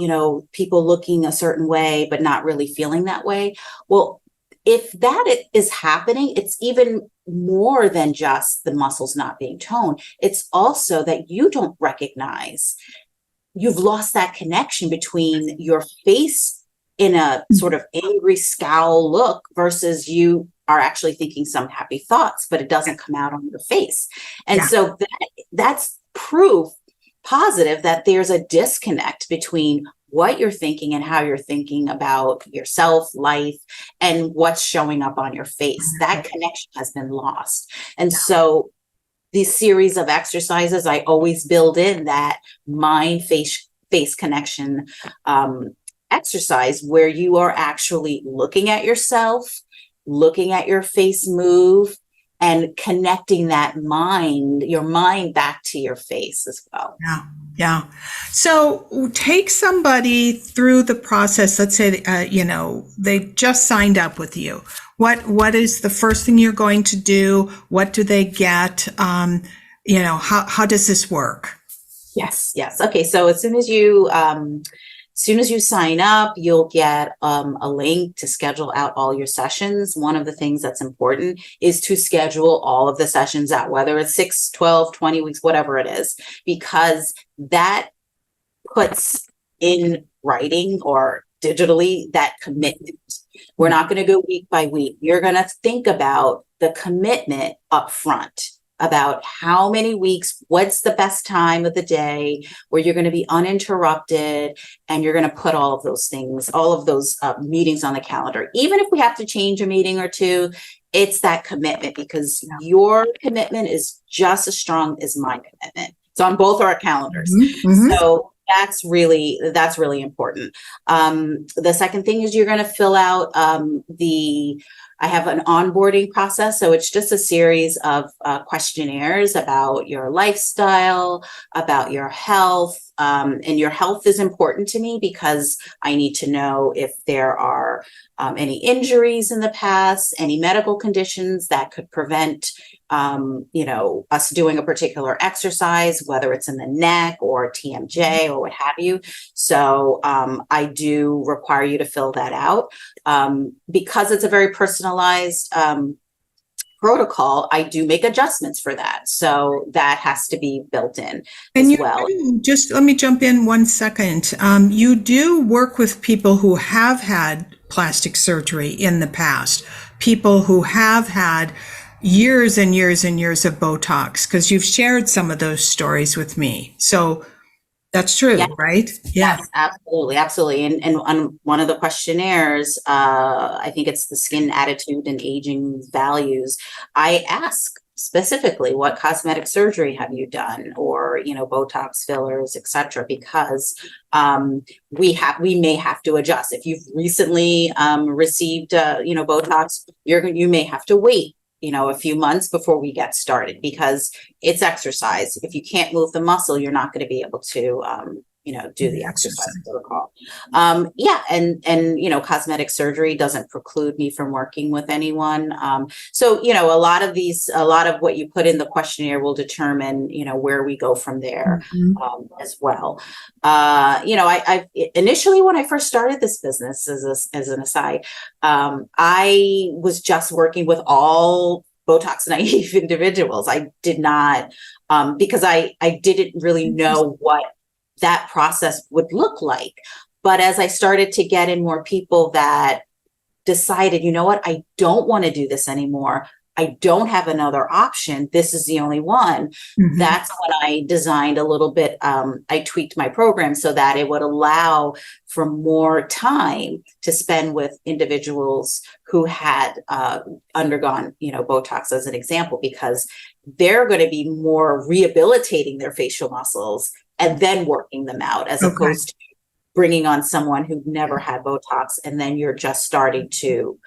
people looking a certain way, but not really feeling that way. Well, if that is happening, it's even more than just the muscles not being toned. It's also that you don't recognize. You've lost that connection between your face in a sort of angry scowl look versus you are actually thinking some happy thoughts, but it doesn't come out on your face. And so that's proof positive that there's a disconnect between what you're thinking and how you're thinking about yourself, life, and what's showing up on your face. That connection has been lost. And so these series of exercises, I always build in that mind-face connection exercise where you are actually looking at yourself, looking at your face move, and connecting your mind back to your face as well. Yeah. So take somebody through the process. Let's say, they just signed up with you. What is the first thing you're going to do? What do they get? How does this work? Yes. Okay. So as soon as you sign up, you'll get a link to schedule out all your sessions. One of the things that's important is to schedule all of the sessions out, whether it's 6, 12, 20 weeks, whatever it is, because that puts in writing or digitally that commitment. We're not going to go week by week. You're going to think about the commitment up front. about how many weeks, what's the best time of the day where you're going to be uninterrupted, and you're going to put all of those things, all of those meetings on the calendar. Even if we have to change a meeting or two, it's that commitment, because your commitment is just as strong as my commitment. It's on both our calendars. So that's really important. The second thing is you're going to fill out I have an onboarding process. So it's just a series of questionnaires about your lifestyle, about your health. And your health is important to me because I need to know if there are any injuries in the past, any medical conditions that could prevent us doing a particular exercise, whether it's in the neck or TMJ or what have you. So I do require you to fill that out. Because it's a very personalized protocol, I do make adjustments for that. So that has to be built in as well. Just let me jump in 1 second. You do work with people who have had plastic surgery in the past, people who have had years and years and years of Botox, because you've shared some of those stories with me. So that's true, right? Yeah. Yes, absolutely. Absolutely. And on one of the questionnaires, I think it's the skin attitude and aging values, I ask specifically, what cosmetic surgery have you done, or, Botox fillers, etc., because we may have to adjust. If you've recently received Botox, you may have to wait a few months before we get started, because it's exercise. If you can't move the muscle, you're not going to be able to, do the exercise protocol. And cosmetic surgery doesn't preclude me from working with anyone. So, a lot of what you put in the questionnaire will determine, where we go from there, as well. I initially, when I first started this business, as an aside, I was just working with all Botox naive individuals. I did not, because I didn't really know what that process would look like. But as I started to get in more people that decided, you know what, I don't want to do this anymore, I don't have another option, this is the only one. That's when I designed a little bit, I tweaked my program so that it would allow for more time to spend with individuals who had undergone, Botox, as an example, because they're going to be more rehabilitating their facial muscles and then working them out, as opposed to bringing on someone who never had Botox, and then you're just starting to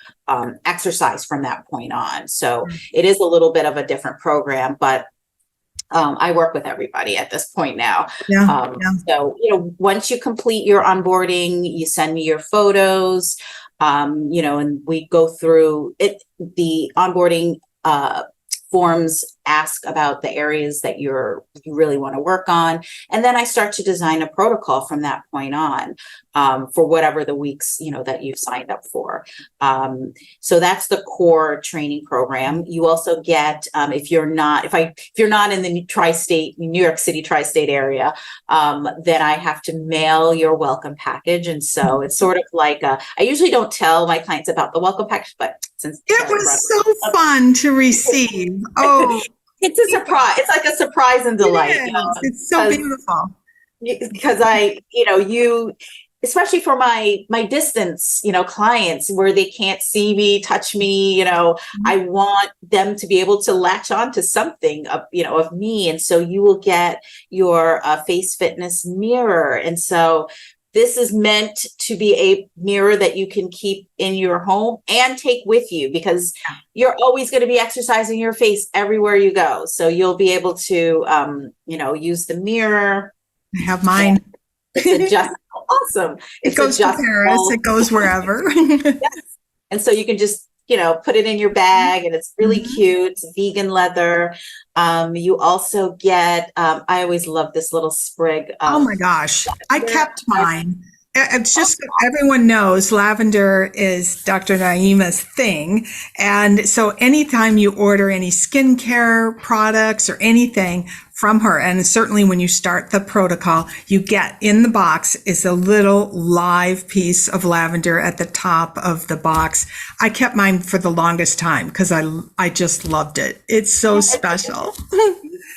exercise from that point on. So it is a little bit of a different program, but I work with everybody at this point now. So, once you complete your onboarding, you send me your photos, and we go through it. The onboarding forms ask about the areas that you really want to work on. And then I start to design a protocol from that point on, for whatever the weeks, that you've signed up for. So that's the core training program. You also get, if you're not in the New York City tri-state area, then I have to mail your welcome package. And so it's sort of like, I usually don't tell my clients about the welcome package, but since it was so fun to receive. Oh, it's a surprise. It's like a surprise and delight. It's so beautiful. Because especially for my distance, clients where they can't see me, touch me, I want them to be able to latch on to something of me. And so you will get your face fitness mirror. And so this is meant to be a mirror that you can keep in your home and take with you, because you're always going to be exercising your face everywhere you go. So you'll be able to, use the mirror. I have mine. It's adjustable. Awesome. It goes to Paris. It goes wherever. Yes. And so you can just, put it in your bag, and it's really cute. It's vegan leather. You also get, I always love this little sprig. Oh my gosh. I kept mine. It's just so everyone knows lavender is Dr. Naeemah's thing. And so anytime you order any skincare products or anything from her. And certainly when you start the protocol, you get in the box is a little live piece of lavender at the top of the box. I kept mine for the longest time because I just loved it. It's so special.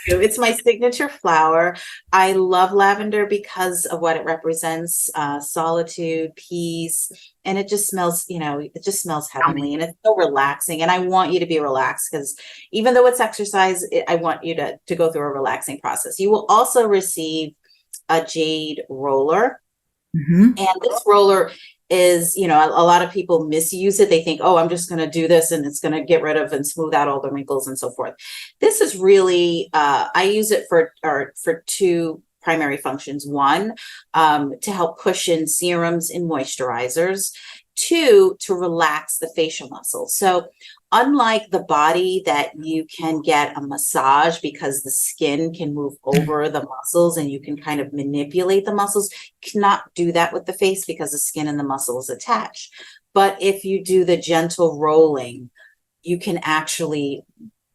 It's my signature flower. I love lavender because of what it represents, solitude, peace, and it just smells, it just smells heavenly, and it's so relaxing. And I want you to be relaxed because even though it's exercise, I want you to go through a relaxing process. You will also receive a jade roller. Mm-hmm. And this roller is, a lot of people misuse it. They think, oh, I'm just going to do this and it's going to get rid of and smooth out all the wrinkles and so forth. This is really, I use it for two primary functions. One, to help cushion serums and moisturizers. Two, to relax the facial muscles. So unlike the body that you can get a massage because the skin can move over the muscles and you can kind of manipulate the muscles, you cannot do that with the face because the skin and the muscles attach. But if you do the gentle rolling, you can actually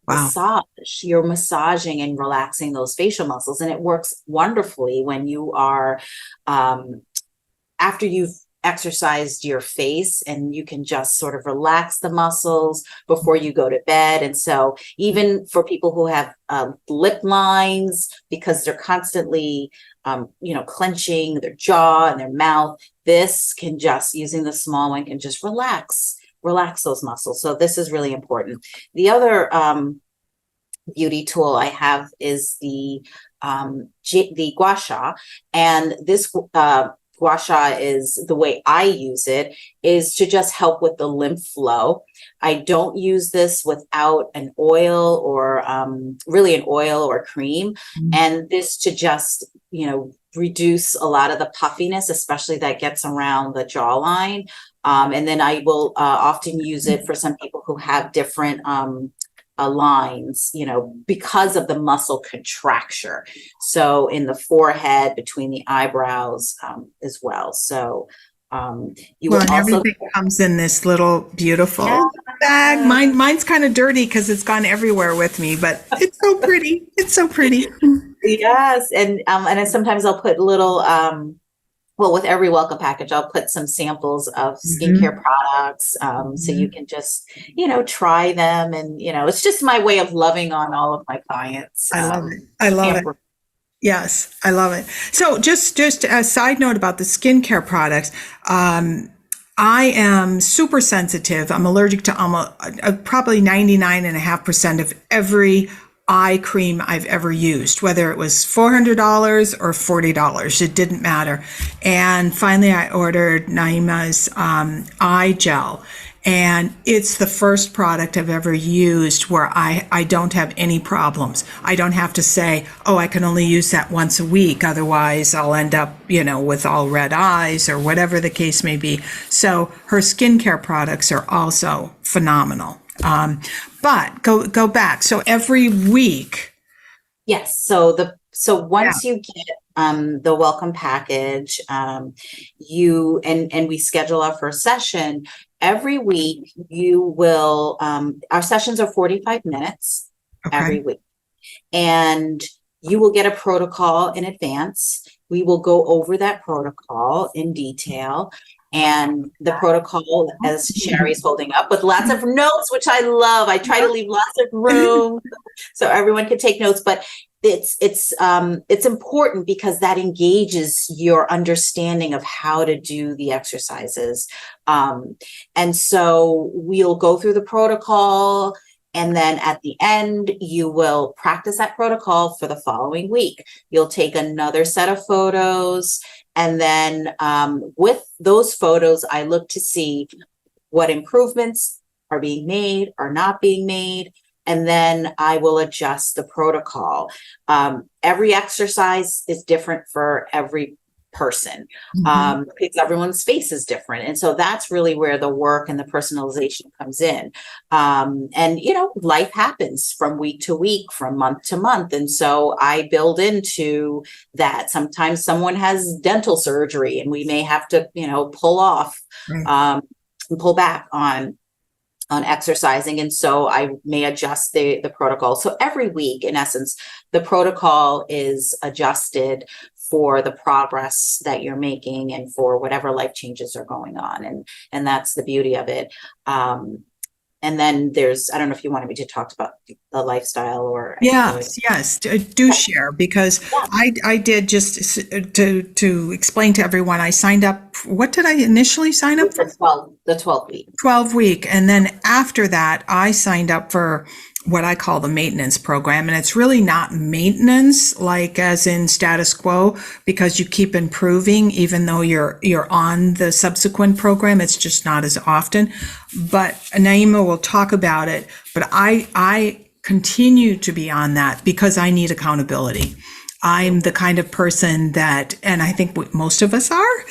massage. You're massaging and relaxing those facial muscles. And it works wonderfully when you are, after you've exercised your face, and you can just sort of relax the muscles before you go to bed. And so even for people who have lip lines, because they're constantly, clenching their jaw and their mouth, this can just, using the small one, can just relax those muscles. So this is really important. The other beauty tool I have is the gua sha, and this gua sha is, the way I use it is to just help with the lymph flow. I don't use this without an oil or really an oil or cream. And this to just, reduce a lot of the puffiness, especially that gets around the jawline. And then I will often use it for some people who have different lines, because of the muscle contracture. So in the forehead, between the eyebrows, as well. So you will also, everything comes in this little beautiful bag. Mine's kind of dirty because it's gone everywhere with me, but it's so pretty. It's so pretty. Yes, and then sometimes I'll put little well, with every welcome package, I'll put some samples of skincare products, so you can just, try them. And, it's just my way of loving on all of my clients. I love it. I love it. Yes, I love it. So just a side note about the skincare products. I am super sensitive. I'm allergic to almost probably 99.5% of every eye cream I've ever used, whether it was $400 or $40, it didn't matter. And finally I ordered Naeemah's eye gel, and it's the first product I've ever used where I don't have any problems. I don't have to say, oh, I can only use that once a week, otherwise I'll end up, with all red eyes or whatever the case may be. So her skincare products are also phenomenal. But go back. So every week. Yes. So once you get the welcome package, you and we schedule our first session every week. You will our sessions are 45 minutes every week, and you will get a protocol in advance. We will go over that protocol in detail. And the protocol, as Sharri is holding up, with lots of notes, which I love. I try to leave lots of room so everyone can take notes. But it's important because that engages your understanding of how to do the exercises. And so we'll go through the protocol. And then at the end, you will practice that protocol for the following week. You'll take another set of photos. And then with those photos, I look to see what improvements are being made or not being made. And then I will adjust the protocol. Every exercise is different for every person, because everyone's face is different. And so that's really where the work and the personalization comes in. And, life happens from week to week, from month to month. And so I build into that. Sometimes someone has dental surgery and we may have to, pull off, and pull back on on exercising. And so I may adjust the protocol. So every week, in essence, the protocol is adjusted for the progress that you're making and for whatever life changes are going on. And that's the beauty of it. And then there's, I don't know if you wanted me to talk about the lifestyle or. Yes, do share, because I did, just to explain to everyone, I signed up. What did I initially sign up for? The 12 week. 12 week. And then after that, I signed up for what I call the maintenance program. And it's really not maintenance, like as in status quo, because you keep improving, even though you're on the subsequent program. It's just not as often. But Naeemah will talk about it. But I continue to be on that because I need accountability. I'm the kind of person that, and I think most of us are,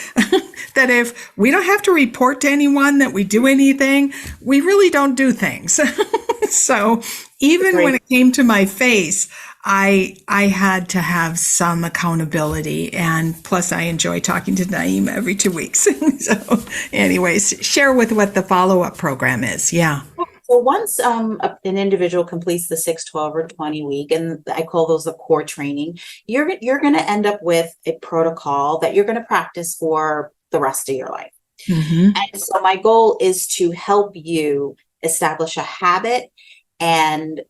that if we don't have to report to anyone that we do anything, we really don't do things. So even when it came to my face, I had to have some accountability. And plus, I enjoy talking to Naeemah every 2 weeks. So anyways, share with what the follow-up program is. Yeah. Well, once an individual completes the 6, 12, or 20 week, and I call those the core training, you're going to end up with a protocol that you're going to practice for the rest of your life. Mm-hmm. And so my goal is to help you establish a habit and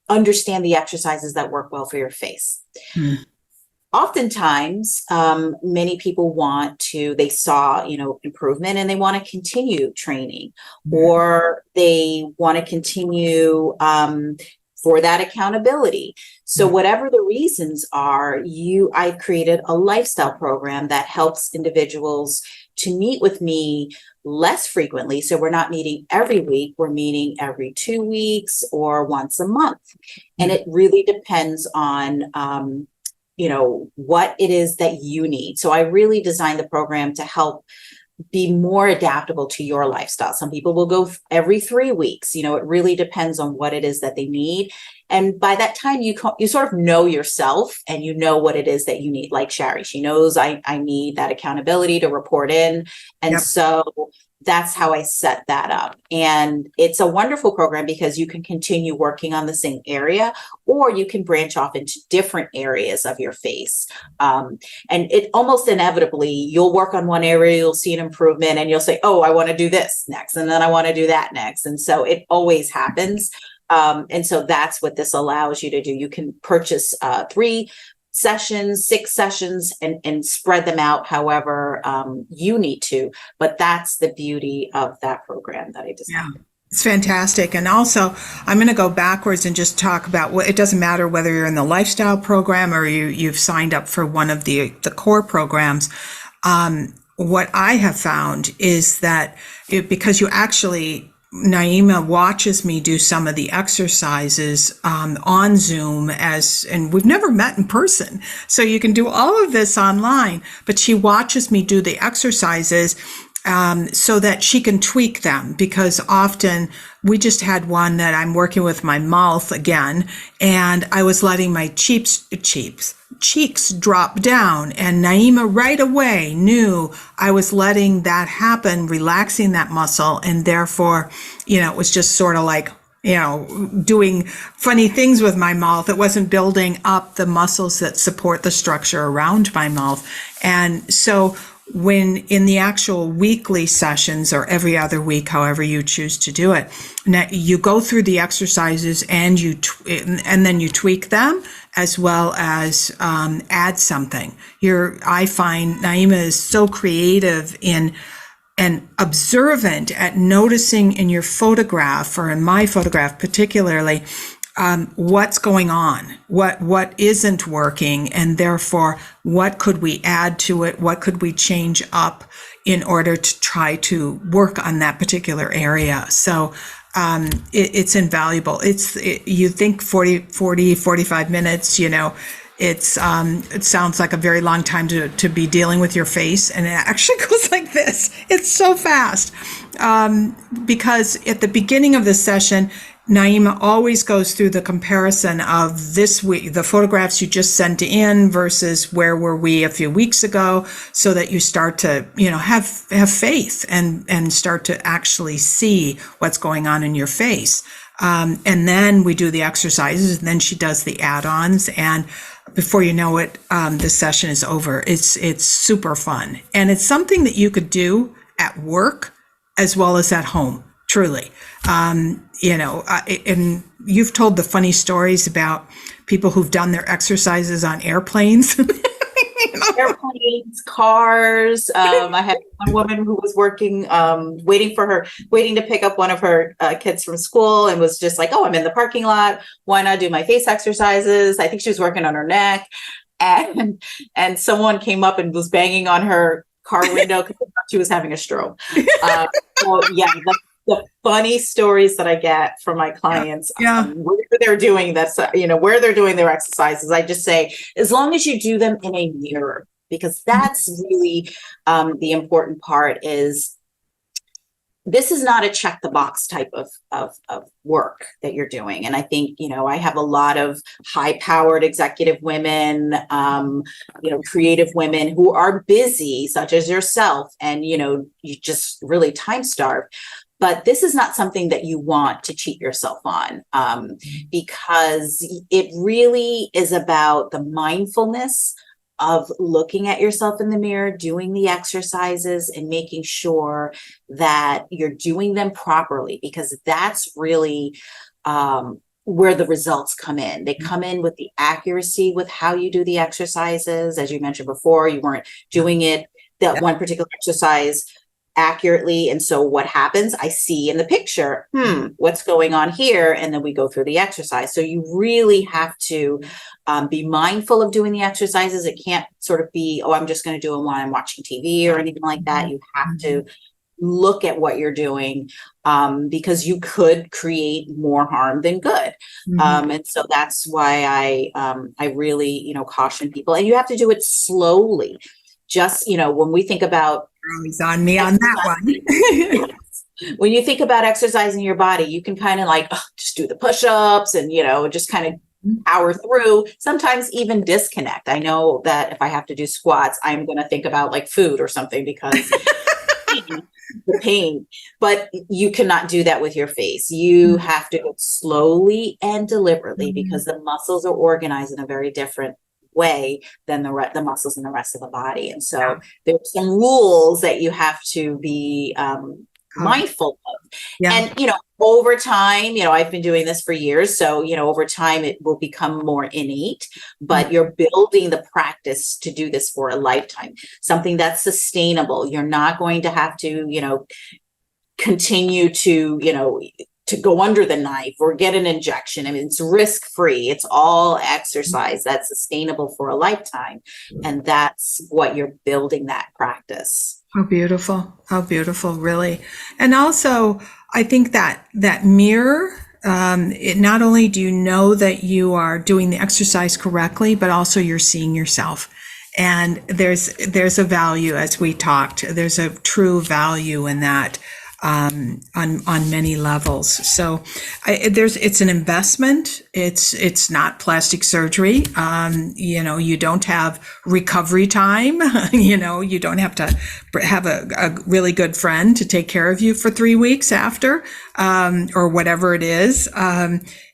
understand the exercises that work well for your face. Mm. Oftentimes, many people they saw, improvement and they want to continue training, or they want to continue for that accountability. So whatever the reasons are, I've created a lifestyle program that helps individuals to meet with me less frequently. So we're not meeting every week, we're meeting every 2 weeks or once a month. And it really depends on what it is that you need. So I really designed the program to help be more adaptable to your lifestyle. Some people will go every 3 weeks. It really depends on what it is that they need. And by that time, you sort of know yourself and you know what it is that you need. Like Sharri, she knows I need that accountability to report in. And so that's how I set that up. And it's a wonderful program because you can continue working on the same area, or you can branch off into different areas of your face. And it almost inevitably, you'll work on one area, you'll see an improvement, and you'll say, oh, I want to do this next. And then I want to do that next. And so it always happens. And so that's what this allows you to do. You can purchase 3 sessions, 6 sessions, and spread them out however you need to. But that's the beauty of that program that I designed. Yeah. It's fantastic. And also, I'm going to go backwards and just talk about it doesn't matter whether you're in the lifestyle program or you've signed up for one of the core programs. What I have found is that because you actually, Naeemah watches me do some of the exercises on Zoom and we've never met in person. So you can do all of this online, but she watches me do the exercises so that she can tweak them, because often we just had one that I'm working with my mouth again, and I was letting my cheeks drop down, and Naeemah right away knew I was letting that happen, relaxing that muscle, and therefore, it was just sort of like, doing funny things with my mouth. It wasn't building up the muscles that support the structure around my mouth. And so when in the actual weekly sessions or every other week, however you choose to do it, now you go through the exercises and then you tweak them, as well as add something. I find Naeemah is so creative and observant at noticing in your photograph, or in my photograph particularly, what's going on, what isn't working, and therefore what could we add to it, what could we change up in order to try to work on that particular area. So it's invaluable. You think 45 minutes, it sounds like a very long time to be dealing with your face, and it actually goes like this. It's so fast. Because at the beginning of the session, Naeemah always goes through the comparison of this week, the photographs you just sent in versus where were we a few weeks ago, so that you start to, have faith and start to actually see what's going on in your face. And then we do the exercises, and then she does the add-ons, and before you know it, the session is over. It's super fun, and it's something that you could do at work as well as at home. Truly, and you've told the funny stories about people who've done their exercises on airplanes. Airplanes, cars. I had one woman who was working, waiting to pick up one of her kids from school, and was just like, "Oh, I'm in the parking lot. Why not do my face exercises?" I think she was working on her neck, and someone came up and was banging on her car window because she was having a stroke. So yeah, the funny stories that I get from my clients, where they're doing this, where they're doing their exercises. I just say, as long as you do them in a mirror, because that's really the important part. Is this is not a check the box type of work that you're doing. And I think, I have a lot of high powered executive women, creative women who are busy, such as yourself, and, you just really time starved. But this is not something that you want to cheat yourself on, because it really is about the mindfulness of looking at yourself in the mirror, doing the exercises, and making sure that you're doing them properly, because that's really where the results come in. They come in with the accuracy with how you do the exercises. As you mentioned before, you weren't doing that one particular exercise accurately. And so what happens, I see in the picture, what's going on here? And then we go through the exercise. So you really have to be mindful of doing the exercises. It can't sort of be, I'm just going to do it while I'm watching TV or anything like that. You have to look at what you're doing, because you could create more harm than good. And so that's why I really, caution people, and you have to do it slowly. Just, when we think about, He's on me on that one. when you think about exercising your body, you can kind of just do the push-ups and, just kind of power through, sometimes even disconnect. I know that if I have to do squats, I'm going to think about food or something, because the pain, but you cannot do that with your face. You have to go slowly and deliberately, because the muscles are organized in a very different way than the muscles in the rest of the body. And so there's some rules that you have to be mindful of. And, over time, I've been doing this for years. So, over time it will become more innate, but you're building the practice to do this for a lifetime, something that's sustainable. You're not going to have to, continue to go under the knife or get an injection. I mean, it's risk-free. It's all exercise that's sustainable for a lifetime. And that's what you're building that practice. How beautiful, really. And also, I think that mirror, it not only do you know that you are doing the exercise correctly, but also you're seeing yourself. And there's a value, as we talked, there's a true value in that. On many levels. So it's an investment. It's not plastic surgery. You don't have recovery time. You don't have to have a really good friend to take care of you for 3 weeks after, or whatever it is.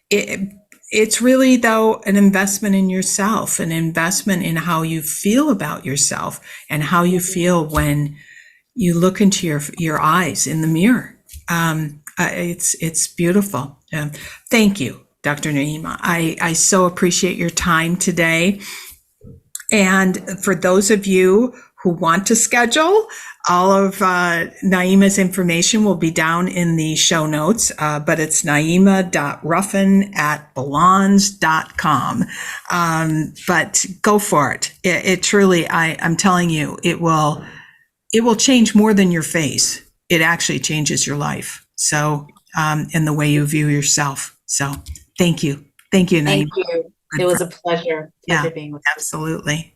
It's really, though, an investment in yourself, an investment in how you feel about yourself and how you feel when you look into your eyes in the mirror. It's beautiful. Thank you, Dr. Naeemah. I so appreciate your time today. And for those of you who want to schedule, all of Naeemah's information will be down in the show notes, but it's naeemah.ruffin@belons.com. But go for it. It truly, I'm telling you, it will change more than your face. It actually changes your life. So, in the way you view yourself. So thank you. Thank you, Naeemah. Thank you. It was a pleasure being with you. Absolutely.